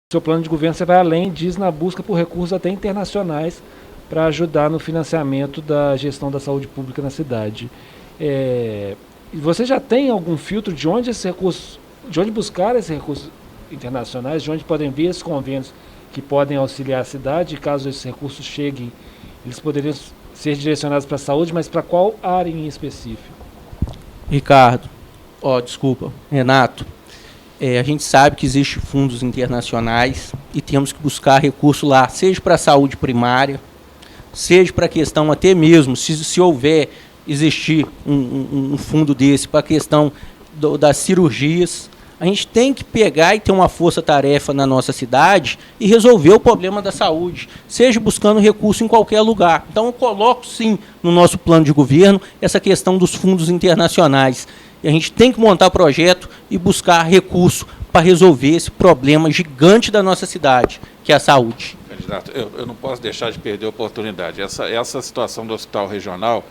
seu plano de governo você vai além disso na busca por recursos até internacionais para ajudar no financiamento da gestão da saúde pública na cidade. Você já tem algum filtro de onde esses recursos, de onde buscar esses recursos internacionais, de onde podem vir esses convênios que podem auxiliar a cidade, e caso esses recursos cheguem, eles poderiam ser direcionados para a saúde, mas para qual área em específico? Ricardo, desculpa, Renato, a gente sabe que existem fundos internacionais e temos que buscar recurso lá, seja para a saúde primária, seja para a questão até mesmo, se houver existir um fundo desse para a questão das cirurgias, a gente tem que pegar e ter uma força-tarefa na nossa cidade e resolver o problema da saúde, seja buscando recurso em qualquer lugar. Então, eu coloco, sim, no nosso plano de governo, essa questão dos fundos internacionais. E a gente tem que montar projeto e buscar recurso para resolver esse problema gigante da nossa cidade, que é a saúde. Candidato, eu não posso deixar de perder a oportunidade. Essa situação do hospital regional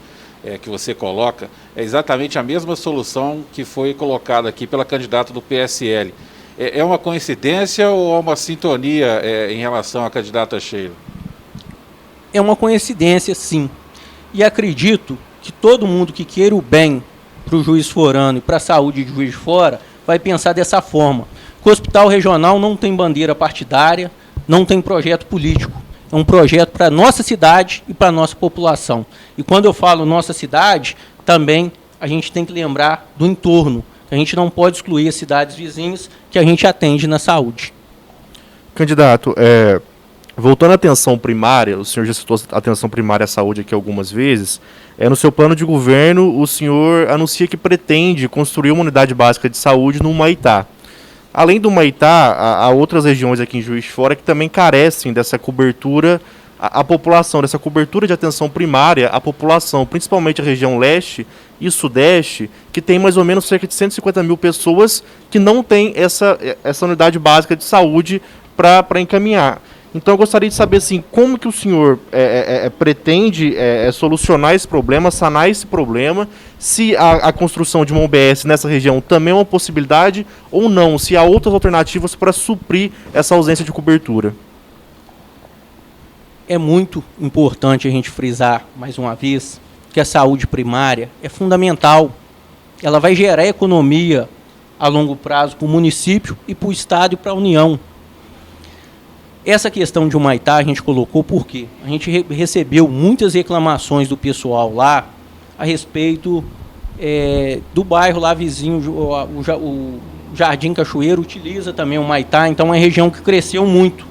que você coloca é exatamente a mesma solução que foi colocada aqui pela candidata do PSL. É uma coincidência ou é uma sintonia em relação à candidata Sheila? É uma coincidência, sim. E acredito que todo mundo que queira o bem para o Juiz de Fora e para a saúde de Juiz de Fora vai pensar dessa forma. O hospital regional não tem bandeira partidária, não tem projeto político. É um projeto para a nossa cidade e para a nossa população. E quando eu falo nossa cidade, também a gente tem que lembrar do entorno. A gente não pode excluir as cidades vizinhas que a gente atende na saúde. Candidato, voltando à atenção primária, o senhor já citou a atenção primária à saúde aqui algumas vezes. No seu plano de governo, o senhor anuncia que pretende construir uma unidade básica de saúde no Humaitá. Além do Humaitá, há outras regiões aqui em Juiz de Fora que também carecem dessa cobertura, a população, dessa cobertura de atenção primária à população, principalmente a região leste e sudeste, que tem mais ou menos cerca de 150 mil pessoas que não têm essa unidade básica de saúde para encaminhar. Então eu gostaria de saber assim, como que o senhor pretende solucionar esse problema, sanar esse problema, se a construção de uma UBS nessa região também é uma possibilidade ou não, se há outras alternativas para suprir essa ausência de cobertura. É muito importante a gente frisar, mais uma vez, que a saúde primária é fundamental. Ela vai gerar economia a longo prazo para o município e para o Estado e para a União. Essa questão de Humaitá a gente colocou porque a gente recebeu muitas reclamações do pessoal lá a respeito do bairro lá vizinho, o Jardim Cachoeiro utiliza também o Humaitá, então é uma região que cresceu muito.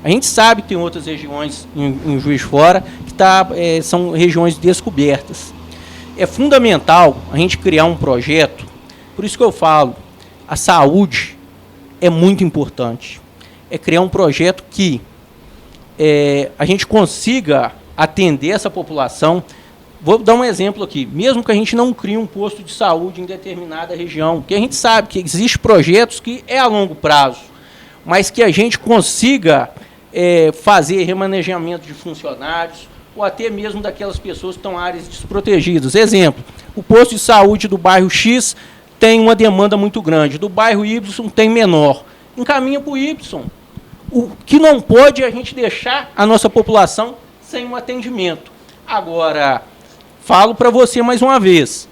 A gente sabe que tem outras regiões em Juiz de Fora que são regiões descobertas. É fundamental a gente criar um projeto, por isso que eu falo, a saúde é muito importante. É criar um projeto que a gente consiga atender essa população. Vou dar um exemplo aqui. Mesmo que a gente não crie um posto de saúde em determinada região, porque a gente sabe que existem projetos que é a longo prazo, mas que a gente consiga fazer remanejamento de funcionários ou até mesmo daquelas pessoas que estão em áreas desprotegidas. Exemplo, o posto de saúde do bairro X tem uma demanda muito grande, do bairro Y tem menor. Encaminha para o Y. O que não pode é a gente deixar a nossa população sem um atendimento. Agora, falo para você mais uma vez,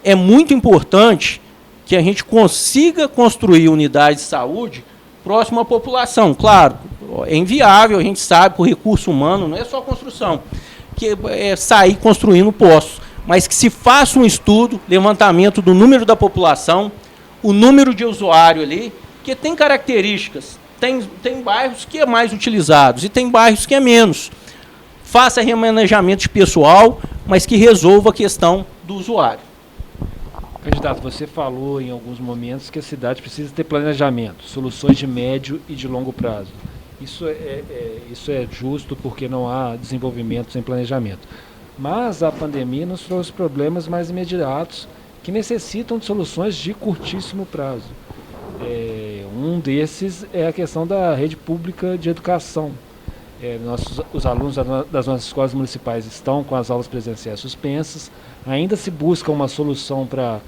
é muito importante que a gente consiga construir unidades de saúde próximo à população. Claro, é inviável, a gente sabe que o recurso humano não é só construção, que é sair construindo postos, mas que se faça um estudo, levantamento do número da população, o número de usuário ali, porque tem características, tem bairros que é mais utilizados e tem bairros que é menos. Faça remanejamento de pessoal, mas que resolva a questão do usuário. Candidato, você falou em alguns momentos que a cidade precisa ter planejamento, soluções de médio e de longo prazo. Isso é justo porque não há desenvolvimento sem planejamento. Mas a pandemia nos trouxe problemas mais imediatos que necessitam de soluções de curtíssimo prazo. Um desses é a questão da rede pública de educação. Os alunos das nossas escolas municipais estão com as aulas presenciais suspensas, ainda se busca uma solução para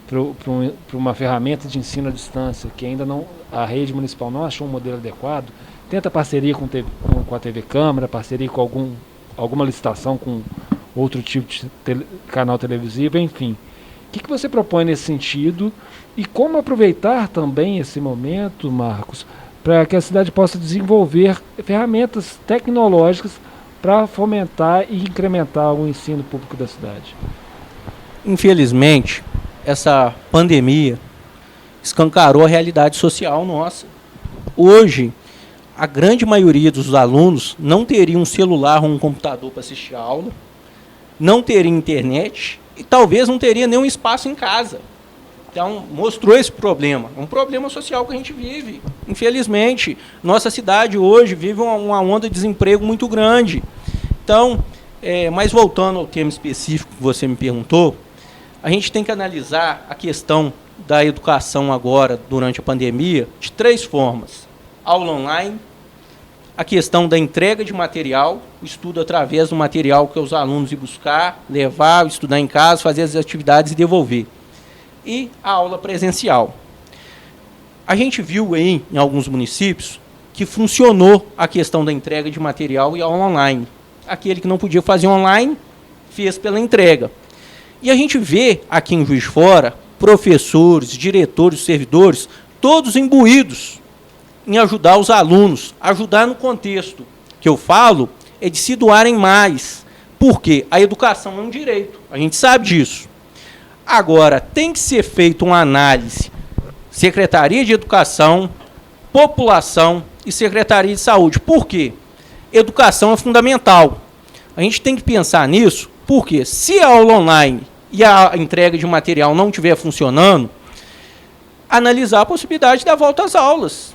para uma ferramenta de ensino à distância, que ainda não, a rede municipal não achou um modelo adequado, tenta parceria com a TV Câmara, parceria com alguma licitação com outro tipo de canal televisivo, enfim. O que você propõe nesse sentido e como aproveitar também esse momento, Marcos, para que a cidade possa desenvolver ferramentas tecnológicas para fomentar e incrementar o ensino público da cidade? Infelizmente, essa pandemia escancarou a realidade social nossa. Hoje, a grande maioria dos alunos não teria um celular ou um computador para assistir a aula, não teria internet e talvez não teria nenhum espaço em casa. Então, mostrou esse problema. É um problema social que a gente vive. Infelizmente, nossa cidade hoje vive uma onda de desemprego muito grande. Então, mas voltando ao tema específico que você me perguntou, a gente tem que analisar a questão da educação agora, durante a pandemia, de 3 formas. Aula online, a questão da entrega de material, o estudo através do material que os alunos iam buscar, levar, estudar em casa, fazer as atividades e devolver. E a aula presencial. A gente viu aí, em alguns municípios, que funcionou a questão da entrega de material e aula online. Aquele que não podia fazer online, fez pela entrega. E a gente vê aqui em Juiz de Fora, professores, diretores, servidores, todos imbuídos em ajudar os alunos, ajudar no contexto. Que eu falo é de se doarem mais, porque a educação é um direito, a gente sabe disso. Agora, tem que ser feita uma análise, Secretaria de Educação, População e Secretaria de Saúde. Por quê? Educação é fundamental. A gente tem que pensar nisso, porque se a aula online e a entrega de material não estiver funcionando, analisar a possibilidade da volta às aulas.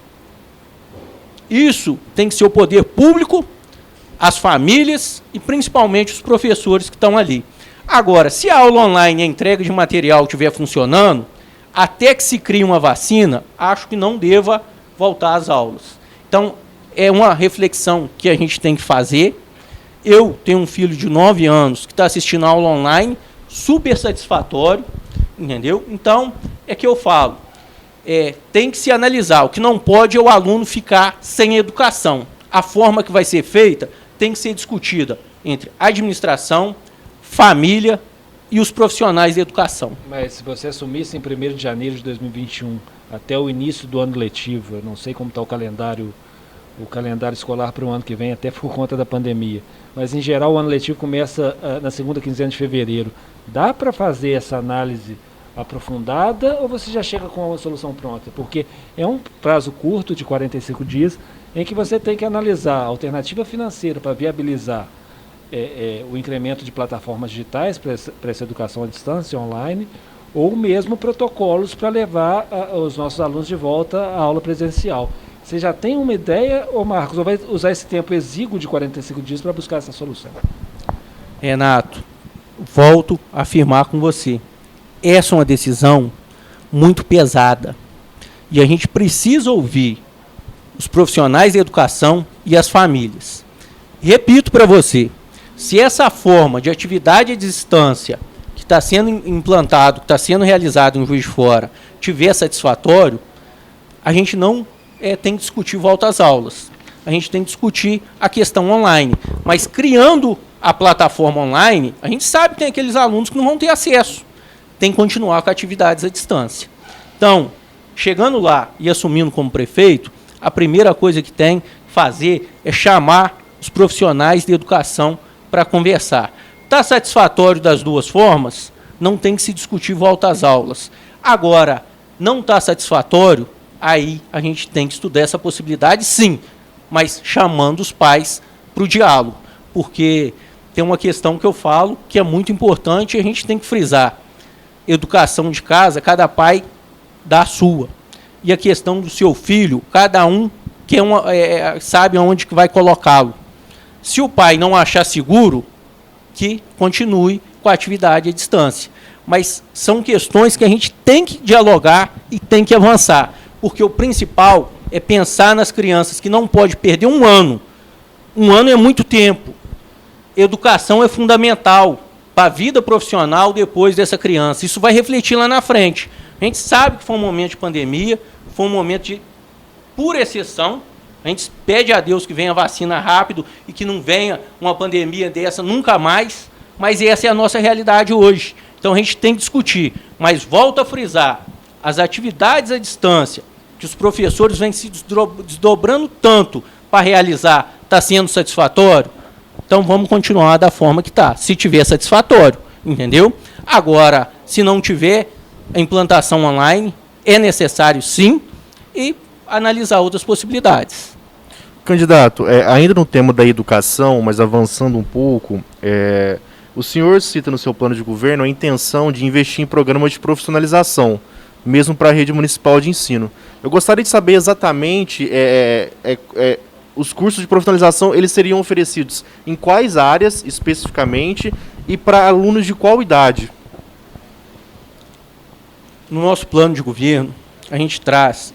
Isso tem que ser o poder público, as famílias e principalmente os professores que estão ali. Agora, se a aula online e a entrega de material estiver funcionando, até que se crie uma vacina, acho que não deva voltar às aulas. Então, é uma reflexão que a gente tem que fazer. Eu tenho um filho de 9 anos que está assistindo a aula online, super satisfatório, entendeu? Então, é que eu falo, tem que se analisar. O que não pode é o aluno ficar sem educação. A forma que vai ser feita tem que ser discutida entre administração, família e os profissionais de educação. Mas se você assumisse em 1º de janeiro de 2021 até o início do ano letivo, eu não sei como está o calendário escolar para o ano que vem, até por conta da pandemia, mas em geral o ano letivo começa na segunda quinzena de fevereiro. Dá para fazer essa análise aprofundada ou você já chega com uma solução pronta? Porque é um prazo curto de 45 dias em que você tem que analisar a alternativa financeira para viabilizar o incremento de plataformas digitais para essa educação à distância, online, ou mesmo protocolos para levar os nossos alunos de volta à aula presencial. Você já tem uma ideia, ou Marcos, ou vai usar esse tempo exíguo de 45 dias para buscar essa solução? Renato, volto a afirmar com você. Essa é uma decisão muito pesada. E a gente precisa ouvir os profissionais de educação e as famílias. Repito para você, se essa forma de atividade à distância que está sendo implantado, que está sendo realizado em Juiz de Fora, tiver satisfatório, a gente não tem que discutir volta às aulas. A gente tem que discutir a questão online. Mas criando a plataforma online, a gente sabe que tem aqueles alunos que não vão ter acesso. Tem que continuar com atividades à distância. Então, chegando lá e assumindo como prefeito, a primeira coisa que tem que fazer é chamar os profissionais de educação para conversar. Está satisfatório das duas formas? Não tem que se discutir volta às aulas. Agora, não está satisfatório? Aí a gente tem que estudar essa possibilidade, sim, mas chamando os pais para o diálogo. Porque tem uma questão que eu falo que é muito importante e a gente tem que frisar. Educação de casa, cada pai dá a sua. E a questão do seu filho, cada um sabe aonde que vai colocá-lo. Se o pai não achar seguro, que continue com a atividade à distância. Mas são questões que a gente tem que dialogar e tem que avançar. Porque o principal é pensar nas crianças que não pode perder um ano. Um ano é muito tempo. Educação é fundamental. para a vida profissional depois dessa criança. Isso vai refletir lá na frente. A gente sabe que foi um momento de pandemia, foi um momento de pura exceção. A gente pede a Deus que venha a vacina rápido e que não venha uma pandemia dessa nunca mais, mas essa é a nossa realidade hoje. Então a gente tem que discutir. Mas volto a frisar, as atividades à distância, que os professores vêm se desdobrando tanto para realizar, está sendo satisfatório? Então vamos continuar da forma que está, se tiver satisfatório, entendeu? Agora, se não tiver, a implantação online é necessário sim, e analisar outras possibilidades. Candidato, ainda no tema da educação, mas avançando um pouco, o senhor cita no seu plano de governo a intenção de investir em programas de profissionalização, mesmo para a rede municipal de ensino. Eu gostaria de saber exatamente os cursos de profissionalização, eles seriam oferecidos em quais áreas especificamente e para alunos de qual idade? No nosso plano de governo, a gente traz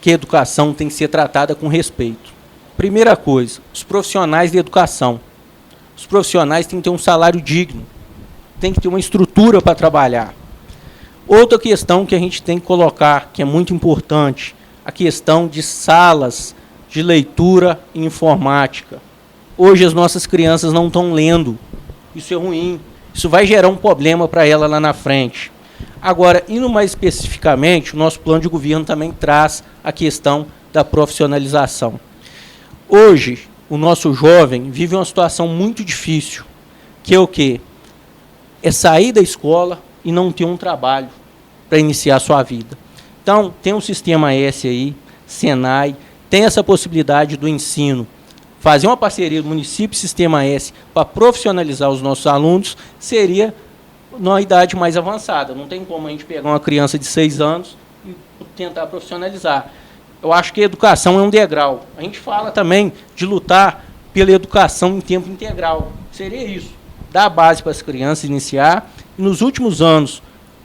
que a educação tem que ser tratada com respeito. Primeira coisa, os profissionais de educação. Os profissionais têm que ter um salário digno, tem que ter uma estrutura para trabalhar. Outra questão que a gente tem que colocar, que é muito importante, a questão de salas de leitura e informática. Hoje as nossas crianças não estão lendo. Isso é ruim. Isso vai gerar um problema para ela lá na frente. Agora, indo mais especificamente, o nosso plano de governo também traz a questão da profissionalização. Hoje, o nosso jovem vive uma situação muito difícil, que é o quê? É sair da escola e não ter um trabalho para iniciar a sua vida. Então, tem um Sistema S aí, Senai, tem essa possibilidade do ensino. Fazer uma parceria do município e Sistema S para profissionalizar os nossos alunos seria numa idade mais avançada. Não tem como a gente pegar uma criança de 6 anos e tentar profissionalizar. Eu acho que a educação é um degrau. A gente fala também de lutar pela educação em tempo integral. Seria isso, dar a base para as crianças iniciar, e nos últimos anos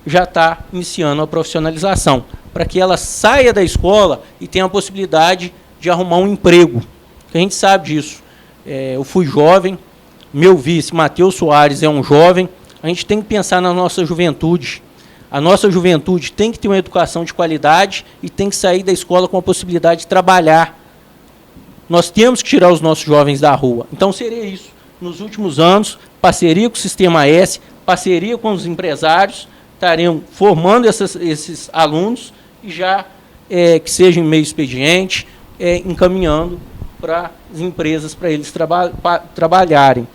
já está iniciando a profissionalização, para que ela saia da escola e tenha a possibilidade de arrumar um emprego. A gente sabe disso. Eu fui jovem, meu vice, Matheus Soares, é um jovem. A gente tem que pensar na nossa juventude. A nossa juventude tem que ter uma educação de qualidade e tem que sair da escola com a possibilidade de trabalhar. Nós temos que tirar os nossos jovens da rua. Então seria isso. Nos últimos anos, parceria com o Sistema S, parceria com os empresários, estariam formando esses alunos e já que seja em meio expediente, encaminhando para as empresas, para eles trabalharem.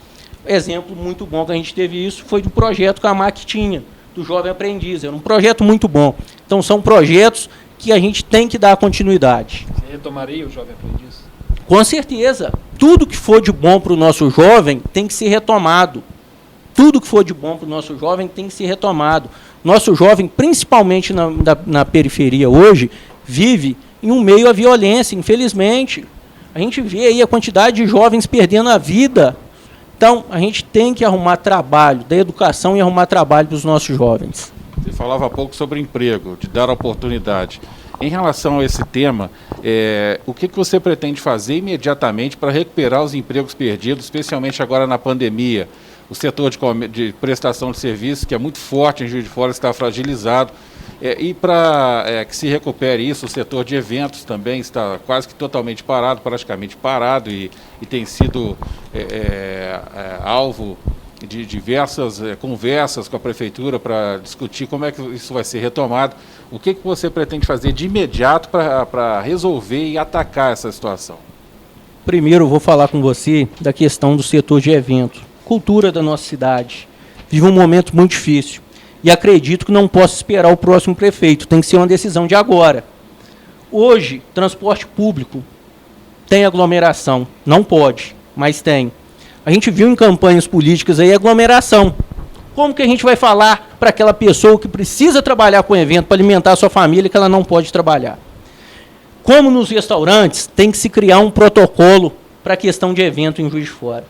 Exemplo muito bom que a gente teve isso foi do projeto que a MAC tinha, do Jovem Aprendiz. Era um projeto muito bom. Então, são projetos que a gente tem que dar continuidade. Você retomaria o Jovem Aprendiz? Com certeza. Tudo que for de bom para o nosso jovem tem que ser retomado. Tudo que for de bom para o nosso jovem tem que ser retomado. Nosso jovem, principalmente na periferia hoje, vive em um meio à violência, infelizmente. A gente vê aí a quantidade de jovens perdendo a vida. Então, a gente tem que arrumar trabalho, da educação e arrumar trabalho para os nossos jovens. Você falava há pouco sobre emprego, de dar oportunidade. Em relação a esse tema, o que você pretende fazer imediatamente para recuperar os empregos perdidos, especialmente agora na pandemia? O setor de prestação de serviços, que é muito forte em Juiz de Fora, está fragilizado. E para que se recupere isso, o setor de eventos também está quase que totalmente parado, praticamente parado, e tem sido alvo de diversas conversas com a Prefeitura para discutir como é que isso vai ser retomado. O que você pretende fazer de imediato para resolver e atacar essa situação? Primeiro, eu vou falar com você da questão do setor de eventos. Cultura da nossa cidade. Vive um momento muito difícil. E acredito que não posso esperar o próximo prefeito. Tem que ser uma decisão de agora. Hoje, transporte público tem aglomeração. Não pode, mas tem. A gente viu em campanhas políticas aí aglomeração. Como que a gente vai falar para aquela pessoa que precisa trabalhar com evento para alimentar a sua família que ela não pode trabalhar? Como nos restaurantes, tem que se criar um protocolo para a questão de evento em Juiz de Fora.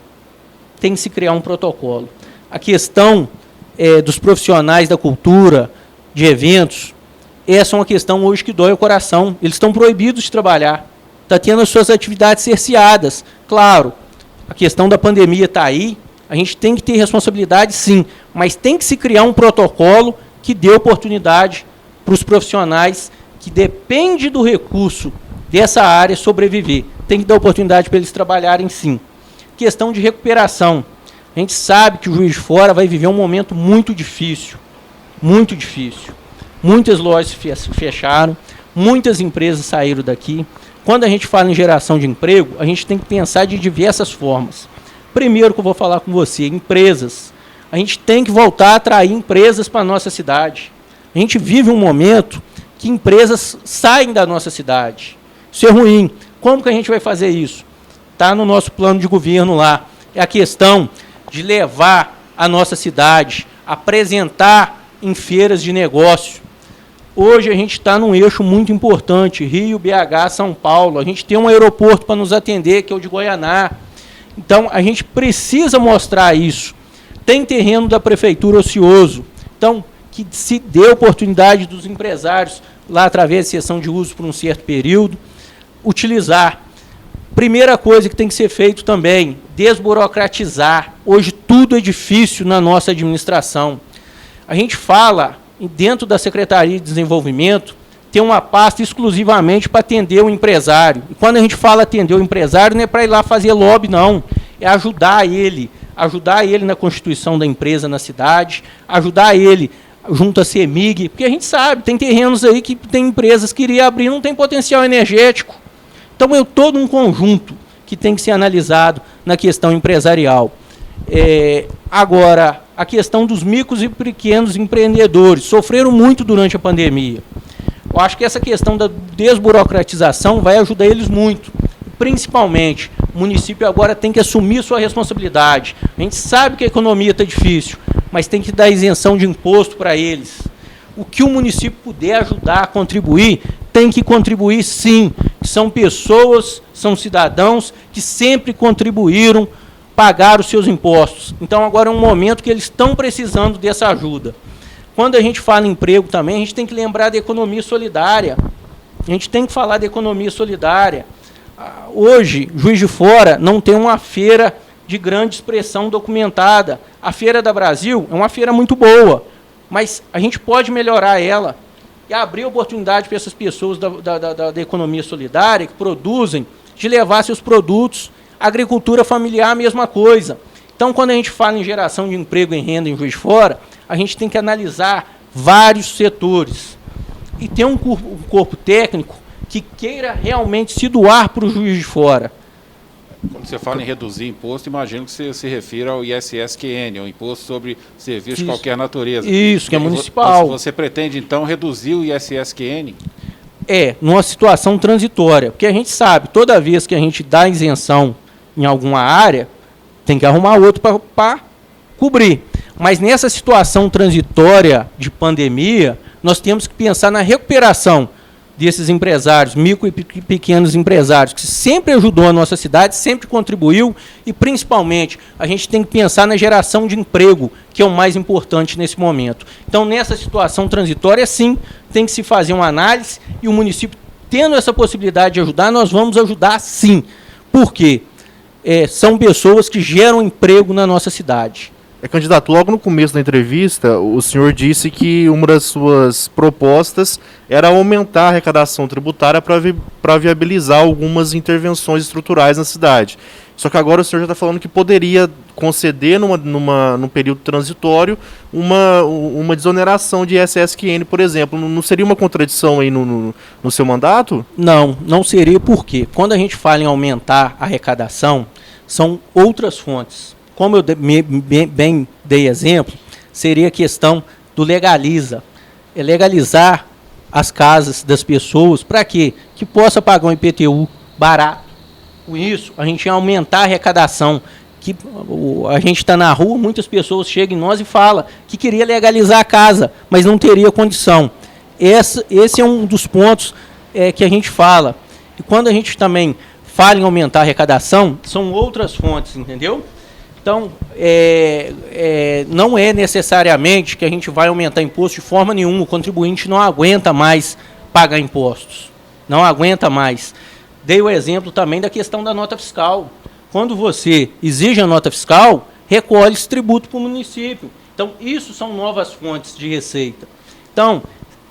Tem que se criar um protocolo. A questão dos profissionais da cultura, de eventos, essa é uma questão hoje que dói o coração. Eles estão proibidos de trabalhar. Está tendo as suas atividades cerceadas. Claro, a questão da pandemia está aí, A gente tem que ter responsabilidade, sim, mas tem que se criar um protocolo que dê oportunidade para os profissionais que dependem do recurso dessa área sobreviver. Tem que dar oportunidade para eles trabalharem, sim. Questão de recuperação. A gente sabe que o Juiz de Fora vai viver um momento muito difícil. Muito difícil. Muitas lojas fecharam, muitas empresas saíram daqui. Quando a gente fala em geração de emprego, a gente tem que pensar de diversas formas. Primeiro que eu vou falar com você, empresas. A gente tem que voltar a atrair empresas para a nossa cidade. A gente vive um momento que empresas saem da nossa cidade. Isso é ruim. Como que a gente vai fazer isso? Está no nosso plano de governo lá. É a questão de levar a nossa cidade, apresentar em feiras de negócio. Hoje a gente está num eixo muito importante, Rio, BH, São Paulo. A gente tem um aeroporto para nos atender, que é o de Goianá. Então, a gente precisa mostrar isso. Tem terreno da prefeitura ocioso. Então, que se dê oportunidade dos empresários, lá através de cessão de uso por um certo período, utilizar. Primeira coisa que tem que ser feito também, desburocratizar. Hoje tudo é difícil na nossa administração. A gente fala, dentro da Secretaria de Desenvolvimento, tem uma pasta exclusivamente para atender o empresário. E quando a gente fala atender o empresário, não é para ir lá fazer lobby, não. É ajudar ele na constituição da empresa na cidade, ajudar ele junto à CEMIG, porque a gente sabe, tem terrenos aí que tem empresas que iriam abrir, não tem potencial energético. Então é todo um conjunto que tem que ser analisado na questão empresarial. Agora, a questão dos micros e pequenos empreendedores, sofreram muito durante a pandemia. Eu acho que essa questão da desburocratização vai ajudar eles muito. Principalmente, o município agora tem que assumir sua responsabilidade. A gente sabe que a economia está difícil, mas tem que dar isenção de imposto para eles. O que o município puder ajudar a contribuir, tem que contribuir sim. São pessoas, são cidadãos que sempre contribuíram, pagaram os seus impostos. Então agora é um momento que eles estão precisando dessa ajuda. Quando a gente fala em emprego também, a gente tem que lembrar da economia solidária. A gente tem que falar da economia solidária. Hoje, Juiz de Fora não tem uma feira de grande expressão documentada. A Feira da Brasil é uma feira muito boa, mas a gente pode melhorar ela e abrir oportunidade para essas pessoas da economia solidária que produzem, de levar seus produtos. Agricultura familiar, a mesma coisa. Então, quando a gente fala em geração de emprego e renda em Juiz de Fora, a gente tem que analisar vários setores e ter um corpo técnico que queira realmente se doar para o Juiz de Fora. Quando você fala em reduzir imposto, imagino que você se refira ao ISSQN, ao Imposto sobre Serviços de Qualquer Natureza. Isso, que é municipal. Você pretende, então, reduzir o ISSQN? Numa situação transitória, porque a gente sabe, toda vez que a gente dá isenção em alguma área, tem que arrumar outro para cobrir. Mas nessa situação transitória de pandemia, nós temos que pensar na recuperação desses empresários, micro e pequenos empresários, que sempre ajudou a nossa cidade, sempre contribuiu, e principalmente a gente tem que pensar na geração de emprego, que é o mais importante nesse momento. Então, nessa situação transitória, sim, tem que se fazer uma análise, e o município, tendo essa possibilidade de ajudar, nós vamos ajudar sim. Por quê? São pessoas que geram emprego na nossa cidade. Candidato, logo no começo da entrevista, o senhor disse que uma das suas propostas era aumentar a arrecadação tributária para viabilizar algumas intervenções estruturais na cidade. Só que agora o senhor já está falando que poderia conceder, num período transitório, uma desoneração de ISSQN, por exemplo. Não seria uma contradição aí no seu mandato? Não seria. Por quê? Quando a gente fala em aumentar a arrecadação, são outras fontes. Como eu bem dei exemplo, seria a questão do legaliza. É legalizar as casas das pessoas, para quê? Que possa pagar um IPTU barato. Com isso, a gente ia aumentar a arrecadação. Que a gente está na rua, muitas pessoas chegam em nós e falam que queria legalizar a casa, mas não teria condição. Esse é um dos pontos que a gente fala. E quando a gente também fala em aumentar a arrecadação, são outras fontes, entendeu? Então, não é necessariamente que a gente vai aumentar imposto de forma nenhuma. O contribuinte não aguenta mais pagar impostos. Não aguenta mais. Dei o exemplo também da questão da nota fiscal. Quando você exige a nota fiscal, recolhe esse tributo para o município. Então, isso são novas fontes de receita. Então,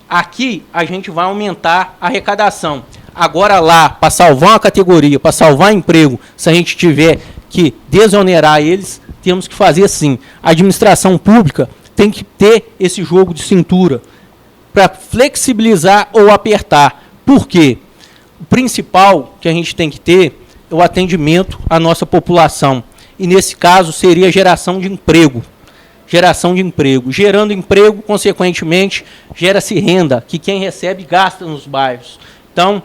aqui a gente vai aumentar a arrecadação. Agora lá, para salvar uma categoria, para salvar emprego, se a gente tiver que desonerar eles, temos que fazer sim. A administração pública tem que ter esse jogo de cintura para flexibilizar ou apertar. Por quê? O principal que a gente tem que ter é o atendimento à nossa população. E, nesse caso, seria a geração de emprego. Geração de emprego. Gerando emprego, consequentemente, gera-se renda, que quem recebe gasta nos bairros. Então,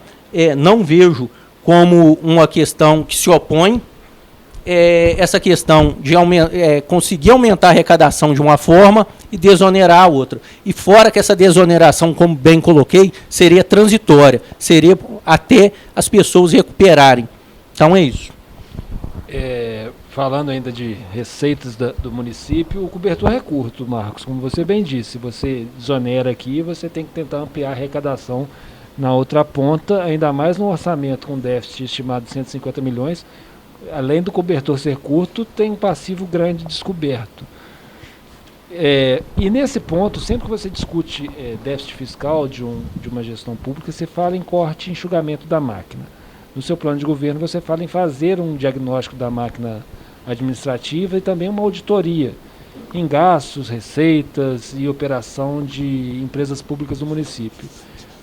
não vejo como uma questão que se opõe essa questão de conseguir aumentar a arrecadação de uma forma e desonerar a outra. E fora que essa desoneração, como bem coloquei, seria transitória, seria até as pessoas recuperarem. Então é isso. Falando ainda de receitas do município, o cobertor é curto, Marcos, como você bem disse. Se você desonera aqui, você tem que tentar ampliar a arrecadação na outra ponta, ainda mais no orçamento com déficit estimado de 150 milhões. Além do cobertor ser curto, tem um passivo grande descoberto. E nesse ponto, sempre que você discute déficit fiscal de uma gestão pública, você fala em corte e enxugamento da máquina. No seu plano de governo, você fala em fazer um diagnóstico da máquina administrativa e também uma auditoria em gastos, receitas e operação de empresas públicas do município.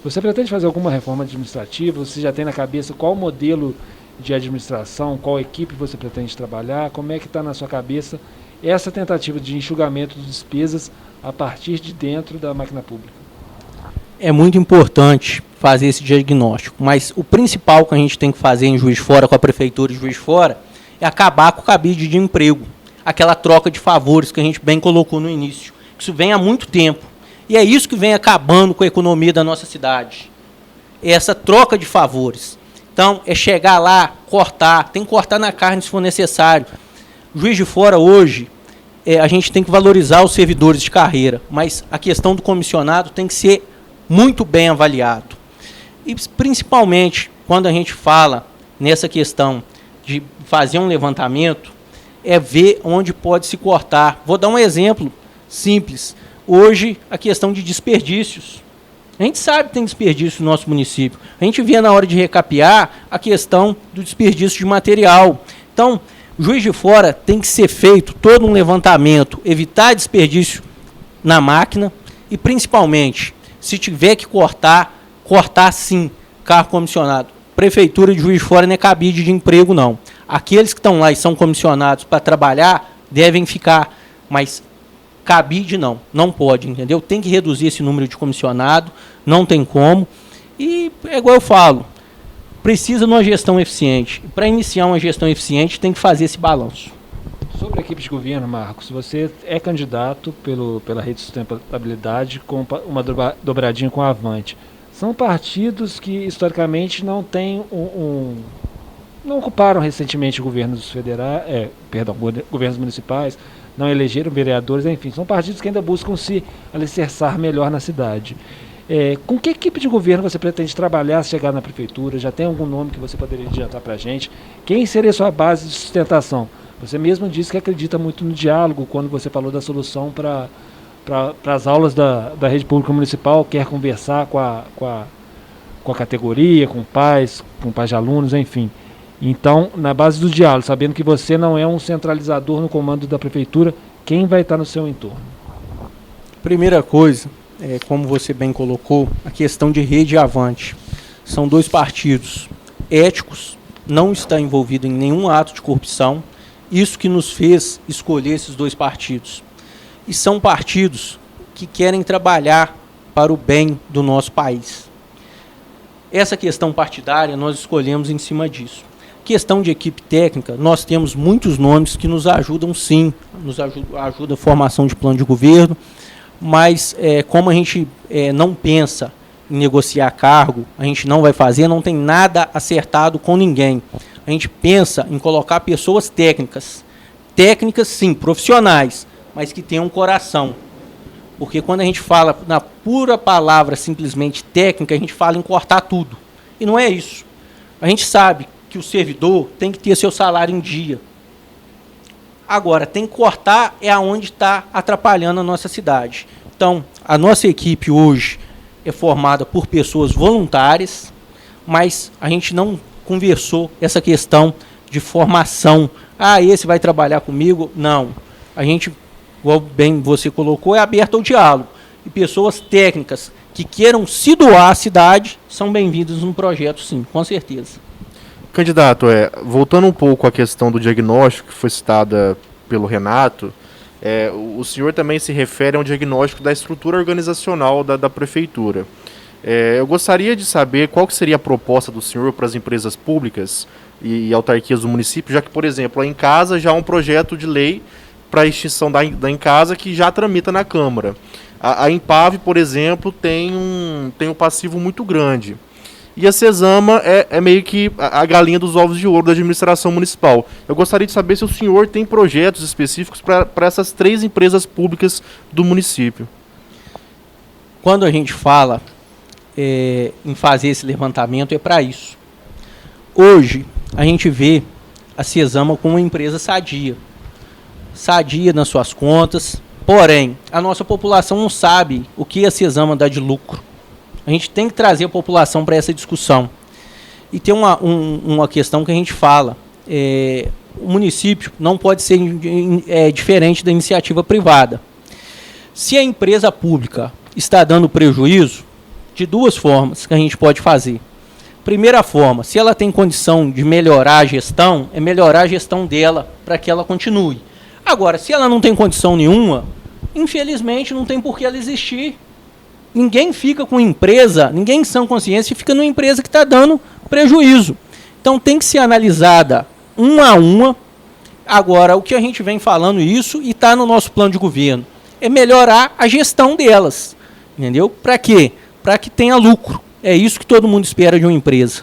Você pretende fazer alguma reforma administrativa? Você já tem na cabeça qual modelo de administração, qual equipe você pretende trabalhar? Como é que está na sua cabeça essa tentativa de enxugamento de despesas a partir de dentro da máquina pública? É muito importante fazer esse diagnóstico, mas o principal que a gente tem que fazer em Juiz de Fora, com a Prefeitura de Juiz de Fora, é acabar com o cabide de emprego, aquela troca de favores que a gente bem colocou no início. Isso vem há muito tempo, e é isso que vem acabando com a economia da nossa cidade. É essa troca de favores. Então, é chegar lá, cortar, tem que cortar na carne se for necessário. Juiz de Fora hoje, a gente tem que valorizar os servidores de carreira, mas a questão do comissionado tem que ser muito bem avaliado. E principalmente, quando a gente fala nessa questão de fazer um levantamento, é ver onde pode se cortar. Vou dar um exemplo simples. Hoje, a questão de desperdícios. A gente sabe que tem desperdício no nosso município. A gente vê na hora de recapear a questão do desperdício de material. Então, Juiz de Fora tem que ser feito todo um levantamento, evitar desperdício na máquina e, principalmente, se tiver que cortar, cortar sim, cargo comissionado. Prefeitura de Juiz de Fora não é cabide de emprego, não. Aqueles que estão lá e são comissionados para trabalhar devem ficar, mas cabide não pode, entendeu? Tem que reduzir esse número de comissionado, não tem como. E é igual eu falo, precisa de uma gestão eficiente. Para iniciar uma gestão eficiente, tem que fazer esse balanço. Sobre a equipe de governo, Marcos, você é candidato pela Rede de Sustentabilidade com uma dobradinha com a Avante. São partidos que, historicamente, não têm não ocuparam recentemente governos governos municipais, não elegeram vereadores, enfim, são partidos que ainda buscam se alicerçar melhor na cidade. Com que equipe de governo você pretende trabalhar se chegar na prefeitura? Já tem algum nome que você poderia adiantar para a gente? Quem seria a sua base de sustentação? Você mesmo disse que acredita muito no diálogo quando você falou da solução para as aulas da rede pública municipal, quer conversar com a categoria, com pais de alunos, enfim. Então, na base do diálogo, sabendo que você não é um centralizador no comando da prefeitura, quem vai estar no seu entorno? Primeira coisa, como você bem colocou, a questão de Rede e Avante. São dois partidos éticos, não está envolvido em nenhum ato de corrupção, isso que nos fez escolher esses dois partidos. E são partidos que querem trabalhar para o bem do nosso país. Essa questão partidária nós escolhemos em cima disso. Questão de equipe técnica, nós temos muitos nomes que nos ajudam sim, ajuda a formação de plano de governo, mas como a gente não pensa em negociar cargo, a gente não vai fazer, não tem nada acertado com ninguém. A gente pensa em colocar pessoas técnicas sim, profissionais, mas que tenham um coração. Porque quando a gente fala na pura palavra simplesmente técnica, a gente fala em cortar tudo. E não é isso. A gente sabe que o servidor tem que ter seu salário em dia. Agora, tem que cortar é aonde está atrapalhando a nossa cidade. Então, a nossa equipe hoje é formada por pessoas voluntárias, mas a gente não conversou essa questão de formação. Ah, esse vai trabalhar comigo? Não. A gente, igual bem você colocou, é aberto ao diálogo. E pessoas técnicas que queiram se doar à cidade são bem-vindas no projeto, sim, com certeza. Candidato, voltando um pouco à questão do diagnóstico que foi citada pelo Renato, o senhor também se refere a um diagnóstico da estrutura organizacional da prefeitura. Eu gostaria de saber qual que seria a proposta do senhor para as empresas públicas e autarquias do município, já que, por exemplo, a Encasa já há um projeto de lei para a extinção da Encasa que já tramita na Câmara. A Empave, por exemplo, tem um passivo muito grande. E a Cesama é meio que a galinha dos ovos de ouro da administração municipal. Eu gostaria de saber se o senhor tem projetos específicos para essas 3 empresas públicas do município. Quando a gente fala em fazer esse levantamento, é para isso. Hoje, a gente vê a Cesama como uma empresa sadia. Sadia nas suas contas, porém, a nossa população não sabe o que a Cesama dá de lucro. A gente tem que trazer a população para essa discussão. E tem uma questão que a gente fala. O município não pode ser diferente da iniciativa privada. Se a empresa pública está dando prejuízo, de 2 formas que a gente pode fazer. Primeira forma, se ela tem condição de melhorar a gestão, é melhorar a gestão dela para que ela continue. Agora, se ela não tem condição nenhuma, infelizmente não tem por que ela existir. Ninguém fica com empresa, ninguém em sã consciência fica numa empresa que está dando prejuízo. Então tem que ser analisada uma a uma. Agora, o que a gente vem falando isso e está no nosso plano de governo é melhorar a gestão delas. Entendeu? Para quê? Para que tenha lucro. É isso que todo mundo espera de uma empresa.